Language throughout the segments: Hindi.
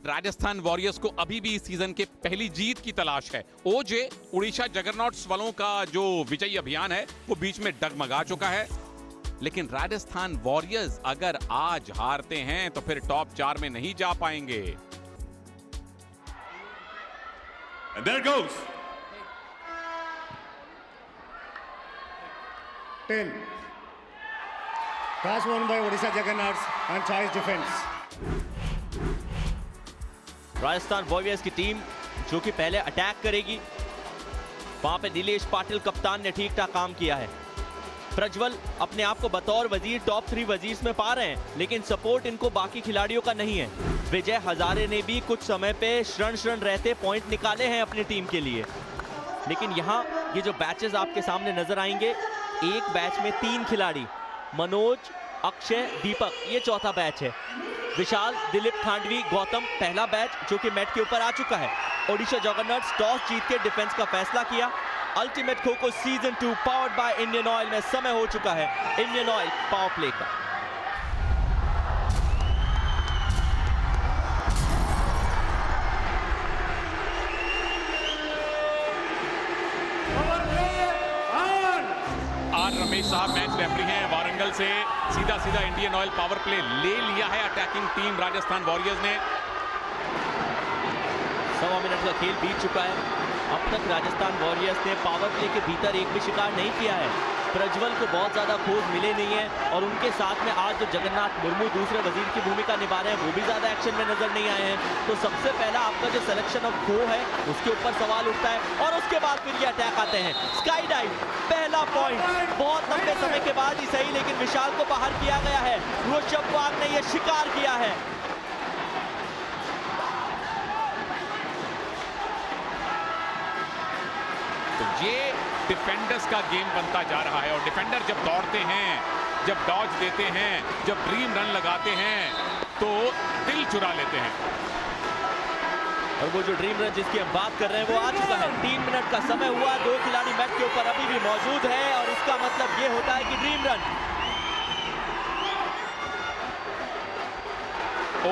राजस्थान वॉरियर्स को अभी भी इस सीजन के पहली जीत की तलाश है। ओजे उड़ीसा जगरनॉट्स वालों का जो विजयी अभियान है वो बीच में डगमगा चुका है, लेकिन राजस्थान वॉरियर्स अगर आज हारते हैं तो फिर टॉप 4 में नहीं जा पाएंगे। And there goes 10. Toss won by Odisha Juggernauts and choice defense. Rajasthan warriors की टीम जो कि पहले अटैक करेगी, वहां पे नीलेश पाटिल कप्तान ने ठीक ठाक काम किया है। प्रज्वल अपने आप को बतौर वजीर टॉप 3 वजीर्स में पा रहे हैं, लेकिन सपोर्ट इनको बाकी खिलाड़ियों का नहीं है। विजय हजारे ने भी कुछ समय पे शरण रहते पॉइंट निकाले हैं अपनी टीम के लिए, लेकिन यहाँ ये जो बैचेस आपके सामने नजर आएंगे, एक बैच में 3 खिलाड़ी, मनोज, अक्षय, दीपक, ये चौथा बैच है। विशाल, दिलीप खांडवी, गौतम पहला बैच जो कि मैट के ऊपर आ चुका है। ओडिशा जगरनॉट्स टॉस जीत के डिफेंस का फैसला किया। Ultimate Kho-Kho season 2 powered by Indian Oil में समय हो चुका है इंडियन ऑयल पावर प्ले का। रमेश साहब मैच रेफरी हैं वारंगल से, सीधा इंडियन ऑयल पावर प्ले ले लिया है अटैकिंग टीम राजस्थान वॉरियर्स ने। 1.25 मिनट का खेल बीत चुका है। अब तक राजस्थान वॉरियर्स ने पावर प्ले के भीतर एक भी शिकार नहीं किया है। प्रज्वल को बहुत ज्यादा खोज मिले नहीं है और उनके साथ में आज जो जगन्नाथ मुर्मू दूसरे वजीर की भूमिका निभा रहे हैं वो भी ज्यादा एक्शन में नजर नहीं आए हैं। तो सबसे पहला आपका जो सिलेक्शन ऑफ खो है उसके ऊपर सवाल उठता है और उसके बाद फिर ये अटैक आते हैं। स्काई डाइव पहला पॉइंट बहुत लंबे समय के बाद ही सही, लेकिन विशाल को बाहर किया गया है। ऋषभ वाघ ने यह शिकार किया है। तो ये डिफेंडर्स का गेम बनता जा रहा है और डिफेंडर जब दौड़ते हैं, जब डॉज देते हैं, जब ड्रीम रन लगाते हैं तो दिल चुरा लेते हैं। और वो जो ड्रीम रन जिसकी हम बात कर रहे हैं वो आ चुका है। 3 मिनट का समय हुआ, 2 खिलाड़ी मैट के ऊपर अभी भी मौजूद है और इसका मतलब ये होता है कि ड्रीम रन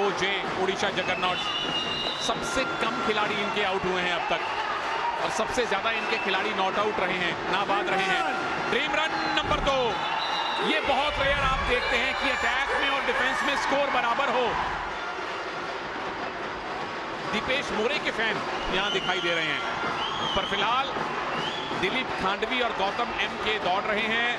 ओजे उड़ीसा जगरनॉट्स सबसे कम खिलाड़ी इनके आउट हुए हैं अब तक और सबसे ज्यादा इनके खिलाड़ी नॉट आउट रहे हैं, नाबाद रहे हैं। ड्रीम रन नंबर 2, ये बहुत रेयर आप देखते हैं कि अटैक में और डिफेंस में स्कोर बराबर हो। दीपेश मोरे के फैन यहां दिखाई दे रहे हैं, पर फिलहाल दिलीप खांडवी और गौतम एम के दौड़ रहे हैं।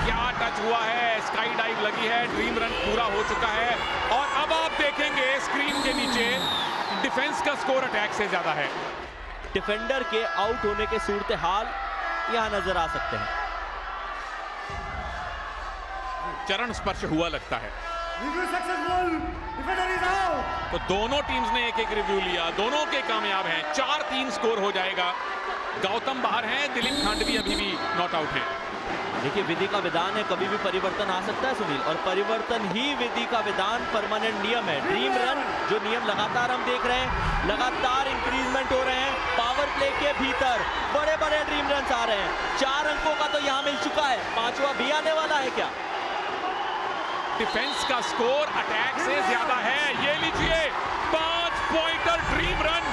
क्या टच हुआ है, स्काई डाइव लगी है, ड्रीम रन पूरा हो चुका है और अब आप देखेंगे स्क्रीन के नीचे डिफेंस का स्कोर अटैक से ज्यादा है। डिफेंडर के आउट होने के सूरत हाल यहां नजर आ सकते हैं। चरण स्पर्श हुआ लगता है। तो दोनों टीम्स ने एक रिव्यू लिया, दोनों के कामयाब हैं। 4-3 स्कोर हो जाएगा। गौतम बाहर हैं, दिलीप खांडवी अभी भी नॉट आउट हैं। देखिए विधि का विधान है, कभी भी परिवर्तन आ सकता है सुनील, और परिवर्तन ही विधि का विधान परमानेंट नियम है। ड्रीम रन जो नियम लगातार हम देख रहे हैं, लगातार इंक्रीजमेंट हो रहे हैं। पावर प्ले के भीतर बड़े बड़े ड्रीम रन आ रहे हैं। 4 अंकों का तो यहां मिल चुका है, 5वां भी आने वाला है क्या? डिफेंस का स्कोर अटैक से ज्यादा है। ये लीजिए 5 पॉइंटर ड्रीम रन।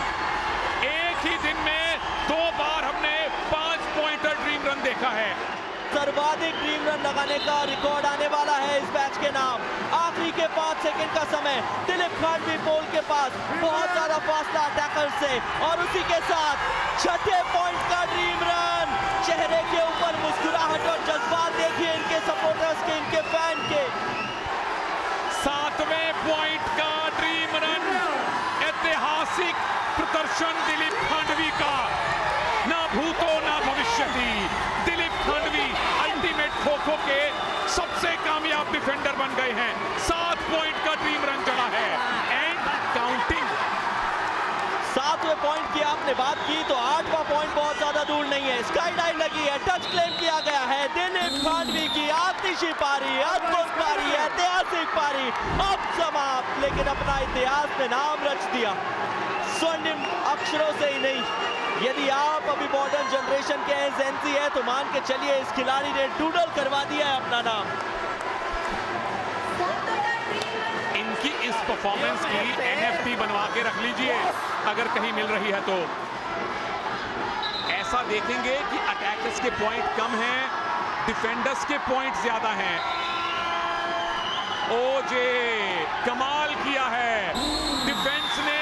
एक ही दिन में 2 बार हमने 5 पॉइंटर ड्रीम रन देखा है। सर्वाधिक ड्रीम रन लगाने का रिकॉर्ड आने वाला है इस बैच के नाम। आखिरी के 5 सेकंड का समय, दिलीप खांडवी पोल के पास बहुत ज्यादा फासला अटैकर से और उसी के साथ 6ठे पॉइंट का ड्रीम रन। चेहरे के ऊपर मुस्कुराहट और जज्बात देखिए इनके सपोर्टर्स के, इनके फैन के। 7वें पॉइंट का ड्रीम रन। ऐतिहासिक प्रदर्शन दिलीप खांडवी का, ना भूतो ना भविष्यति। दिलीप खांडवी अल्टीमेट खो-खो के सबसे कामयाब डिफेंडर बन गए हैं। 7 पॉइंट का ड्रीम रन चला है एंड काउंटिंग। 7वें पॉइंट की आपने बात की तो 8वां पॉइंट बहुत ज्यादा दूर नहीं है। स्काई डाइव लगी है, टच क्लेम किया गया है। दिलीप खांडवी की आतिशी पारी, अद्भुत पारी, ऐतिहासिक पारी अब समाप्त, लेकिन अपना इतिहास में नाम रच दिया स्वर्णिम अक्षरों से ही नहीं। यदि आप अभी मॉडर्न जनरेशन के हैं, जेनजी है, तो मान के चलिए इस खिलाड़ी ने डूडल करवा दिया है अपना नाम। इनकी इस परफॉर्मेंस की NFT बनवा के रख लीजिए अगर कहीं मिल रही है तो। ऐसा देखेंगे कि अटैकर्स के पॉइंट कम हैं, डिफेंडर्स के पॉइंट ज्यादा हैं। ओजे कमाल किया है, डिफेंस ने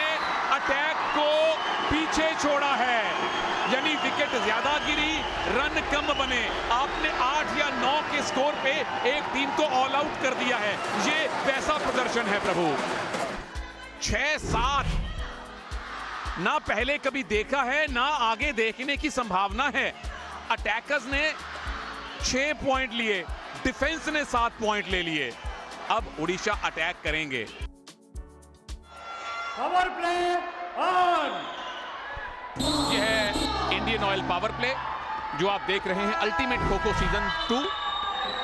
अटैक को पीछे छोड़ा है, यानी विकेट ज्यादा गिरी, रन कम बने। आपने 8 या 9 के स्कोर पे एक टीम को ऑल आउट कर दिया है। ये वैसा प्रदर्शन है प्रभु। 6-7 ना पहले कभी देखा है, ना आगे देखने की संभावना है। अटैकर्स ने 6 पॉइंट लिए, डिफेंस ने 7 पॉइंट ले लिए। अब उड़ीसा अटैक करेंगे। Power play on. यह है इंडियन ऑयल पावर प्ले जो आप देख रहे हैं Ultimate Kho-Kho season 2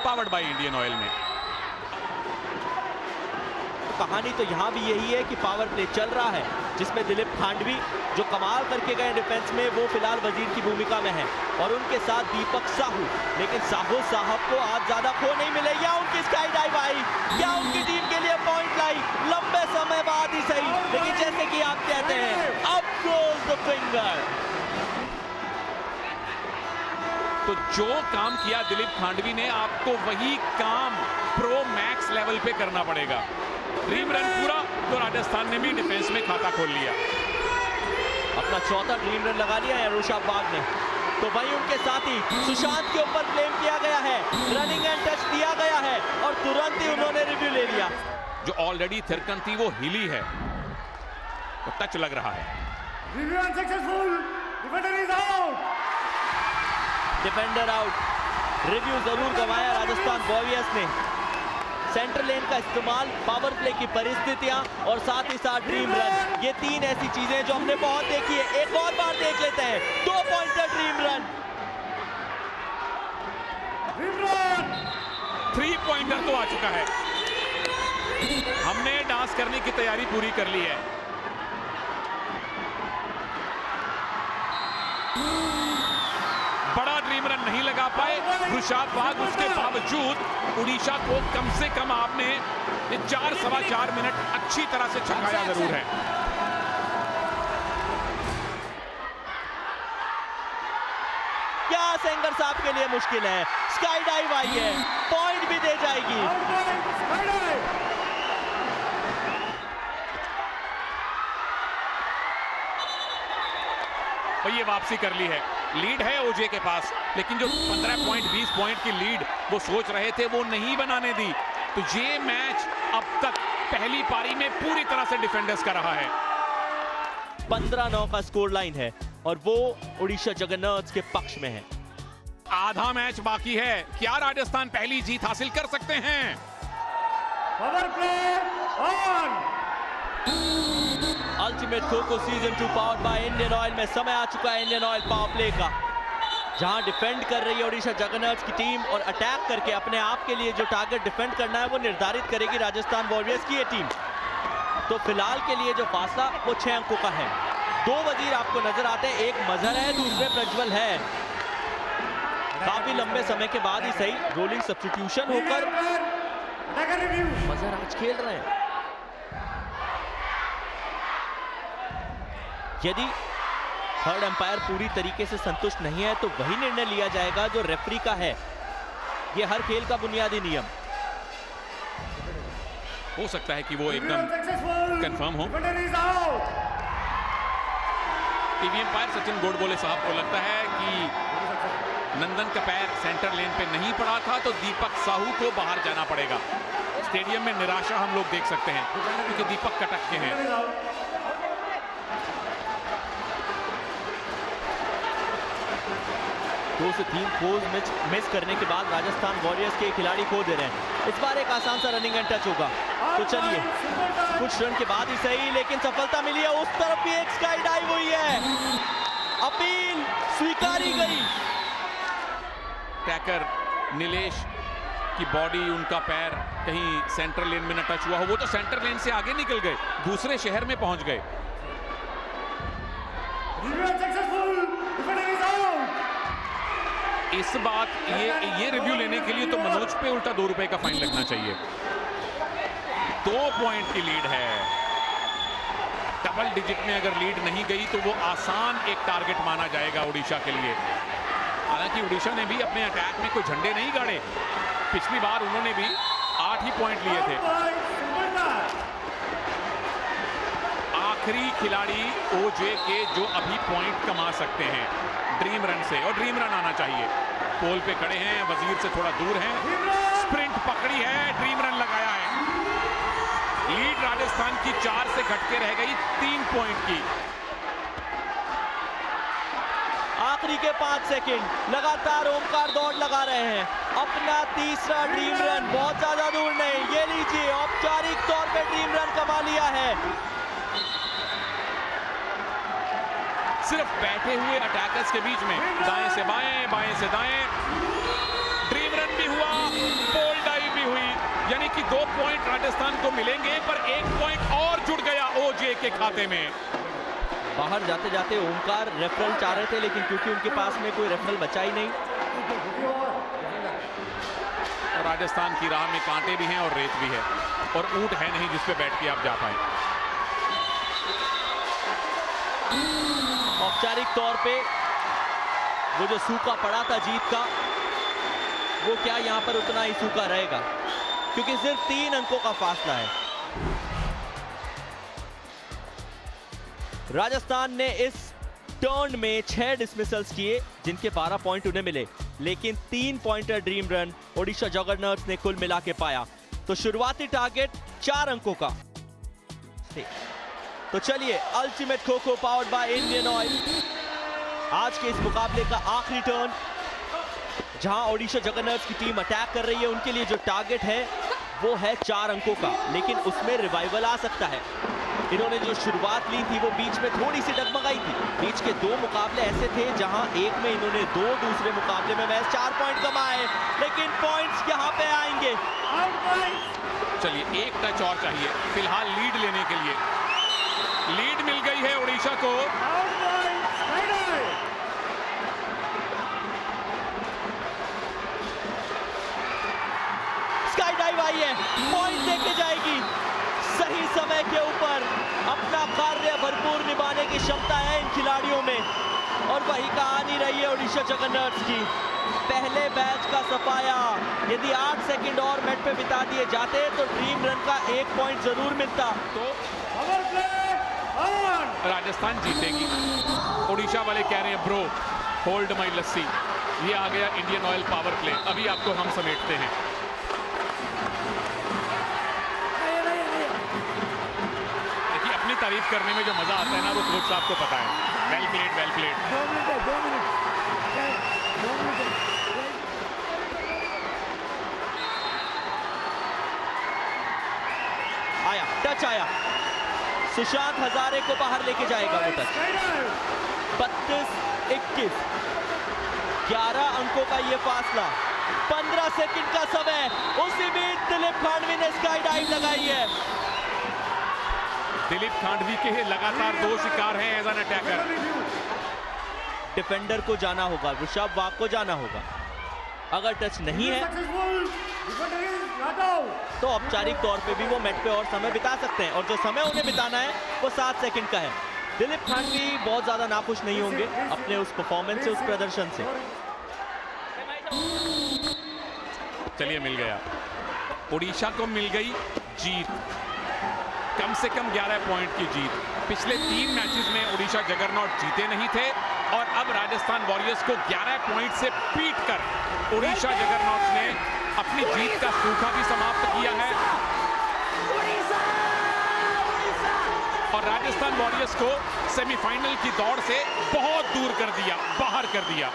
powered by Indian Oil में। कहानी तो यहाँ भी यही है कि पावर प्ले चल रहा है जिसमें दिलीप खांडवी जो कमाल करके गए डिफेंस में, वो फिलहाल वजीर की भूमिका में है और उनके साथ दीपक साहू। लेकिन साहू साहब को आज ज्यादा खो नहीं मिले, या उनकी स्काई डाइव आई, क्या उनकी टीम के लिए पॉइंट लाई, लंबे समय बाद ही सही, लेकिन जैसे कि आप कहते हैं अप गोज द फिंगर। तो जो काम किया दिलीप खांडवी ने, आपको वही काम प्रो मैक्स लेवल पे करना पड़ेगा। ड्रीम रन पूरा तो राजस्थान ने भी डिफेंस में खाता खोल लिया। अपना चौथा ड्रीम रन लगा लिया है ऋषभ ने। तो वहीं उनके साथ ही सुशांत के ऊपर ब्लेम किया गया है, रनिंग एंड टच दिया गया है और तुरंत ही उन्होंने रिव्यू ले लिया। जो ऑलरेडी थिरकन थी वो हिली है, तो टच लग रहा है। Review unsuccessful, defender is out. Defender out. Review जरूर गंवाया राजस्थान वॉरियर्स ने। सेंटर लेन का इस्तेमाल, पावर प्ले की परिस्थितियां और साथ ही साथ ड्रीम रन, ये 3 ऐसी चीजें जो हमने बहुत देखी है। एक और बार देख लेते हैं 2 पॉइंटर ड्रीम रन। 3 पॉइंटर तो आ चुका है। हमने डांस करने की तैयारी पूरी कर ली है। बड़ा ड्रीम रन नहीं लगा पाए ऋषभ बाग, उसके बावजूद उड़ीसा को कम से कम आपने ये 4-4.25 मिनट अच्छी तरह से छकाया जरूर है। क्या सेंगर साहब के लिए मुश्किल है, स्काई डाइव आई है, पॉइंट भी दे जाएगी। और ये वापसी कर ली है। लीड है ओजे के पास, लेकिन जो 15 पॉइंट 20 पॉइंट की लीड वो सोच रहे थे वो नहीं बनाने दी। तो ये मैच अब तक पहली पारी में पूरी तरह से डिफेंडर्स का रहा है। 15-9 का स्कोर लाइन है और वो उड़ीसा जगन्नाथ्स के पक्ष में है। आधा मैच बाकी है, क्या राजस्थान पहली जीत हासिल कर सकते हैं? Power play on. Ultimate Kho-Kho season 2 powered by Indian Oil में समय आ चुका है इंडियन ऑयल पावर प्ले का, जहां डिफेंड कर रही है उड़ीसा जगन्नाथ्स की टीम और अटैक करके अपने आप के लिए जो टारगेट डिफेंड करना है वो निर्धारित करेगी राजस्थान वॉरियर्स की ये टीम। तो फिलहाल के लिए जो फासला वो 6 अंकों का है। 2 वजीर आपको नजर आते हैं, एक मजहर है, दूसरे प्रज्वल है। काफी लंबे समय के बाद ही सही रोलिंग सब्स्टिट्यूशन होकर मजहर आज खेल रहे हैं। यदि थर्ड अंपायर पूरी तरीके से संतुष्ट नहीं है तो वही निर्णय लिया जाएगा जो रेफरी का है। यह हर खेल का बुनियादी नियम। हो सकता है कि वो एकदम कंफर्म हो। टीवी अंपायर सचिन गोडबोले साहब को लगता है कि नंदन का पैर सेंटर लेन पे नहीं पड़ा था तो दीपक साहू को बाहर जाना पड़ेगा। स्टेडियम में निराशा हम लोग देख सकते हैं क्योंकि दीपक कटक के हैं। 2 से 3 खोज मिस करने के बाद राजस्थान वॉरियर्स के खिलाड़ी खो दे रहे हैं। इस बार एक आसान सा रनिंग एंड टच होगा। तो चलिए कुछ रन के बाद ही सही, लेकिन सफलता मिली है। उस तरफ भी एक स्काई डाइव हुई है, अपील स्वीकारी गई। टैकर नीलेश की बॉडी, उनका पैर कहीं सेंटर लेन में न टच हुआ हो, वो तो सेंटर लेन से आगे निकल गए, दूसरे शहर में पहुंच गए। इस बात ये रिव्यू लेने के लिए तो मनोज पे उल्टा 2 रुपए का फाइन लगना चाहिए। 2 पॉइंट की लीड है। डबल डिजिट में अगर लीड नहीं गई तो वो आसान एक टारगेट माना जाएगा उड़ीसा के लिए। हालांकि उड़ीसा ने भी अपने अटैक में कोई झंडे नहीं गाड़े। पिछली बार उन्होंने भी 8 ही पॉइंट लिए थे। आखिरी खिलाड़ी ओजे के जो अभी पॉइंट कमा सकते हैं ड्रीम रन से, और ड्रीम रन आना चाहिए। पोल पे खड़े हैं, वजीर से थोड़ा दूर हैं, स्प्रिंट पकड़ी है, ड्रीम रन लगाया है। लीड राजस्थान की 4 से घट के रह गई 3 पॉइंट की। आखिरी के 5 सेकंड लगातार ओमकार दौड़ लगा रहे हैं। अपना तीसरा ड्रीम रन, बहुत ज्यादा दूर नहीं। ये लीजिए, औपचारिक तौर पे ड्रीम रन कमा लिया है। सिर्फ बैठे हुए अटैकर्स के बीच में दाएं से बाएं, बाएं से दाएं, ड्रीम रन भी हुआ, पोल डाइव भी हुई। यानी कि 2 पॉइंट राजस्थान को मिलेंगे, पर 1 पॉइंट और जुड़ गया ओजे के खाते में। बाहर जाते जाते ओमकार रेफरल चाह रहे थे, लेकिन क्योंकि उनके पास में कोई रेफरल बचा ही नहीं। और राजस्थान की राह में कांटे भी हैं और रेत भी है, और ऊंट है नहीं जिसपे बैठ के आप जा पाए। औपचारिक तौर पे वो जो सूखा पड़ा था जीत का, वो क्या यहां पर उतना ही सूखा रहेगा, क्योंकि सिर्फ 3 अंकों का फासला है। राजस्थान ने इस टर्न में 6 डिसमिसल्स किए, जिनके 12 पॉइंट उन्हें मिले, लेकिन 3 पॉइंटर ड्रीम रन ओडिशा जगरनॉट्स ने कुल मिला के पाया। तो शुरुआती टारगेट 4 अंकों का। तो चलिए, Ultimate Kho-Kho powered by Indian Oil, आज के इस मुकाबले का आखिरी टर्न, जहां ओडिशा जगरनॉट्स की टीम अटैक कर रही है। उनके लिए जो टारगेट है वो है 4 अंकों का, लेकिन उसमें रिवाइवल आ सकता है। इन्होंने जो शुरुआत ली थी वो बीच में थोड़ी सी डगमगाई थी। बीच के 2 मुकाबले ऐसे थे जहां एक में इन्होंने 2, दूसरे मुकाबले में महज 4 पॉइंट कमाए, लेकिन पॉइंट्स यहां पे आएंगे। चलिए, एक टच और चाहिए फिलहाल लीड लेने के लिए। लीड मिल गई है उड़ीसा को। स्काई डाइव आई है, पॉइंट लेके जाएगी। सही समय के ऊपर अपना कार्य भरपूर निभाने की क्षमता है इन खिलाड़ियों में, और वही कहानी रही है ओडिशा जगरनॉट्स की। पहले बैच का सफाया, यदि 8 सेकंड और मैट पे बिता दिए जाते तो ड्रीम रन का 1 पॉइंट जरूर मिलता। तो राजस्थान जीतेगी। ओडिशा वाले कह रहे हैं ब्रो होल्ड माई लस्सी। ये आ गया इंडियन ऑयल पावर प्ले। अभी आपको हम समेटते हैं। देखिए, अपनी तारीफ करने में जो मजा आता है ना, वो कोच साहब को पता है। Well played, well played. 2 minute. आया, टच आया, सुशांत हजारे को बाहर लेके जाएगा वो टच। 32-21, 11 अंकों का ये फासला, 15 सेकंड का समय। उसी बीच दिलीप खांडवी ने स्काई डाइव लगाई है। दिलीप खांडवी के लगातार 2 शिकार हैं एज एन अटैकर। डिफेंडर को जाना होगा, ऋषभ वाघ को जाना होगा। अगर टच नहीं है तो औपचारिक तौर पे भी वो मैट पे और समय बिता सकते हैं, और जो समय उन्हें बिताना है वो 7 सेकंड का है। दिलीप खांडवी बहुत ज्यादा नाखुश नहीं होंगे अपने उस परफॉर्मेंस से, उस प्रदर्शन से। चलिए, मिल गया, ओडिशा को मिल गई जीत। कम से कम 11 पॉइंट की जीत। पिछले 3 मैचेस में ओडिशा जगरनॉट जीते नहीं थे, और अब राजस्थान वॉरियर्स को 11 पॉइंट से पीट कर ओडिशा जगरनॉट्स ने अपनी जीत का सूखा भी समाप्त किया है, और राजस्थान वॉरियर्स को सेमीफाइनल की दौड़ से बहुत दूर कर दिया, बाहर कर दिया।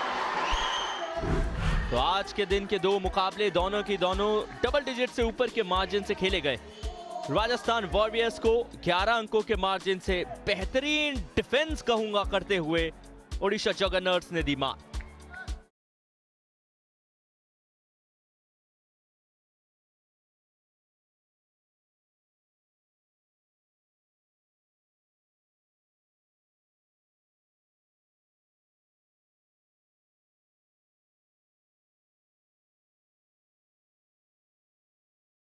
तो आज के दिन के 2 मुकाबले दोनों की दोनों डबल डिजिट से ऊपर के मार्जिन से खेले गए। राजस्थान वॉरियर्स को 11 अंकों के मार्जिन से बेहतरीन डिफेंस कहूंगा करते हुए ओडिशा जगरनॉट्स ने दी मात।